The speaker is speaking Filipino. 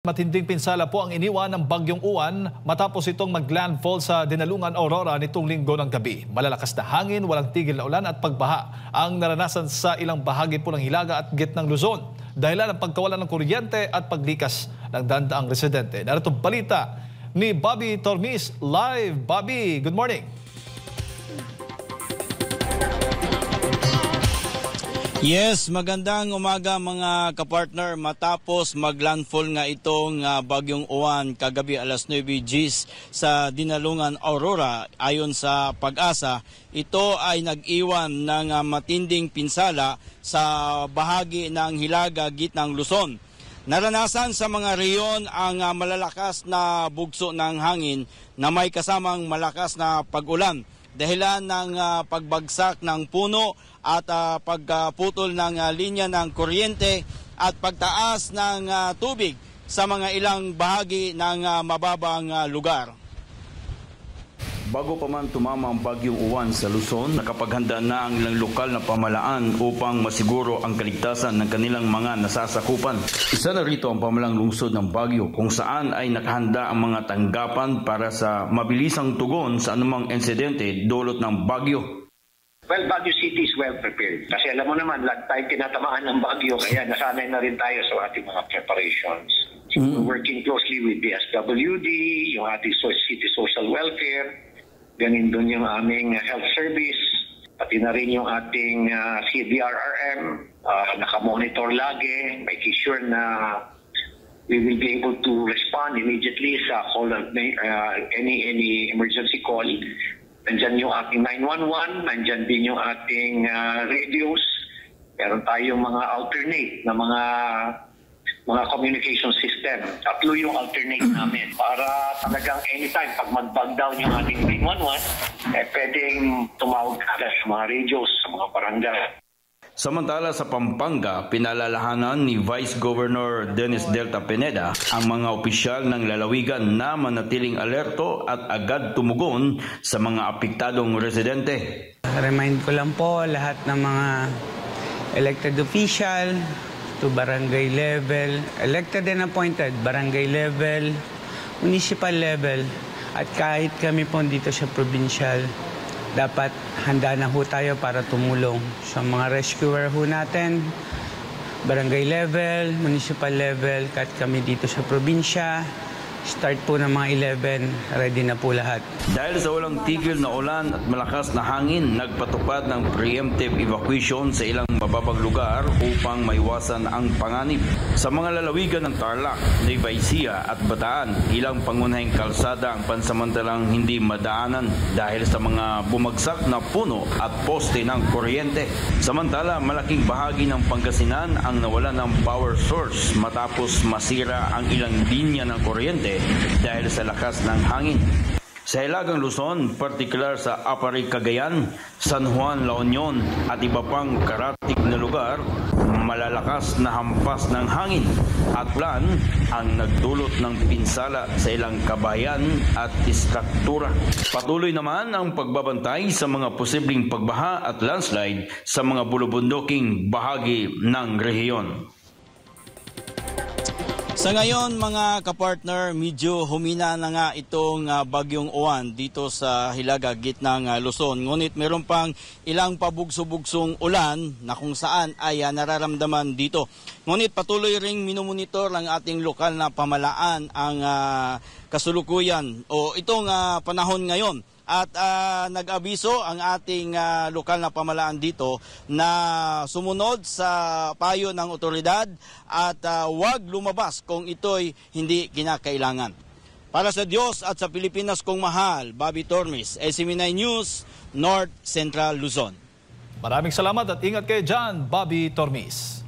Matinding pinsala po ang iniwan ng Bagyong Uwan matapos itong maglandfall sa Dinalungan, Aurora nitong linggo ng gabi. Malalakas na hangin, walang tigil na ulan at pagbaha ang naranasan sa ilang bahagi po ng Hilaga at gitnang Luzon. Dahilan ng pagkawalan ng kuryente at paglikas ng dandaang residente. Narito balita ni Bobby Tormis live. Bobby, good morning. Yes, magandang umaga mga kapartner. Matapos maglandfall nga itong Bagyong Uwan kagabi alas 9 GMT sa Dinalungan, Aurora, ayon sa Pag-asa, ito ay nag-iwan ng matinding pinsala sa bahagi ng Hilaga, gitnang Luzon. Naranasan sa mga reyon ang malalakas na bugso ng hangin na may kasamang malakas na pag-ulan. Dahilan ng pagbagsak ng puno at pagputol ng linya ng kuryente at pagtaas ng tubig sa mga ilang bahagi ng mababang lugar. Bago pa man tumama ang Bagyong Uwan sa Luzon, nakapaghanda na ang ilang lokal na pamahalaan upang masiguro ang kaligtasan ng kanilang mga nasasakupan. Isa na rito ang pamahalang lungsod ng Bagyo, kung saan ay nakahanda ang mga tanggapan para sa mabilisang tugon sa anumang insidente dulot ng bagyo. Well, Baguio City is well prepared. Kasi alam mo naman, lahat tayo tinatamaan ng bagyo, kaya nasanay na rin tayo sa ating mga preparations. We're working closely with the SWD, yung ating City Social Welfare, ganin doon yung aming health service, pati na rin yung ating CDRRM, nakamonitor lagi, making sure na we will be able to respond immediately sa call of any emergency call. Nandyan yung ating 911, nandyan din yung ating radios. Meron tayong mga alternate na mga communication system. Tatlo yung alternate namin para talagang anytime pag mag-bug down yung ating 911, pwedeng tumawag agad sa mga radios, sa mga barangay. Samantala sa Pampanga, pinalalahanan ni Vice Governor Dennis Delta Pineda ang mga opisyal ng lalawigan na manatiling alerto at agad tumugon sa mga apektadong residente. Remind ko lang po lahat ng mga elected official to barangay level, elected and appointed, barangay level, municipal level, at kahit kami po dito sa provincial, dapat handa na ho tayo para tumulong sa mga rescuer ho natin, barangay level, municipal level, kahit kami dito sa probinsya. Start po ng mga 11, ready na po lahat. Dahil sa walang tigil na ulan at malakas na hangin, nagpatupad ng preemptive evacuation sa ilang mababang lugar upang maiwasan ang panganib. Sa mga lalawigan ng Tarlac, Nueva Ecija at Bataan, ilang pangunahing kalsada ang pansamantalang hindi madaanan dahil sa mga bumagsak na puno at poste ng kuryente. Samantala, malaking bahagi ng Pangasinan ang nawalan ng power source matapos masira ang ilang linya ng kuryente dahil sa lakas ng hangin. Sa Hilagang Luzon, partikular sa Aparay, Cagayan, San Juan, La Union at iba pang karatig na lugar, malalakas na hampas ng hangin at ulan ang nagdulot ng pinsala sa ilang kabahayan at istruktura. Patuloy naman ang pagbabantay sa mga posibleng pagbaha at landslide sa mga bulubunduking bahagi ng rehiyon. Sa ngayon mga kapartner, medyo humina na nga itong Bagyong Uwan dito sa Hilaga, gitnang Luzon. Ngunit meron pang ilang pabugso-bugsong ulan na kung saan ay nararamdaman dito. Ngunit patuloy ring minumonitor ng ating lokal na pamahalaan ang kasulukuyan o itong panahon ngayon. At nag-abiso ang ating lokal na pamahalaan dito na sumunod sa payo ng otoridad at huwag lumabas kung ito'y hindi kinakailangan. Para sa Diyos at sa Pilipinas kong mahal, Bobby Tormis, SMNI News, North Central Luzon. Maraming salamat at ingat kayo dyan, Bobby Tormis.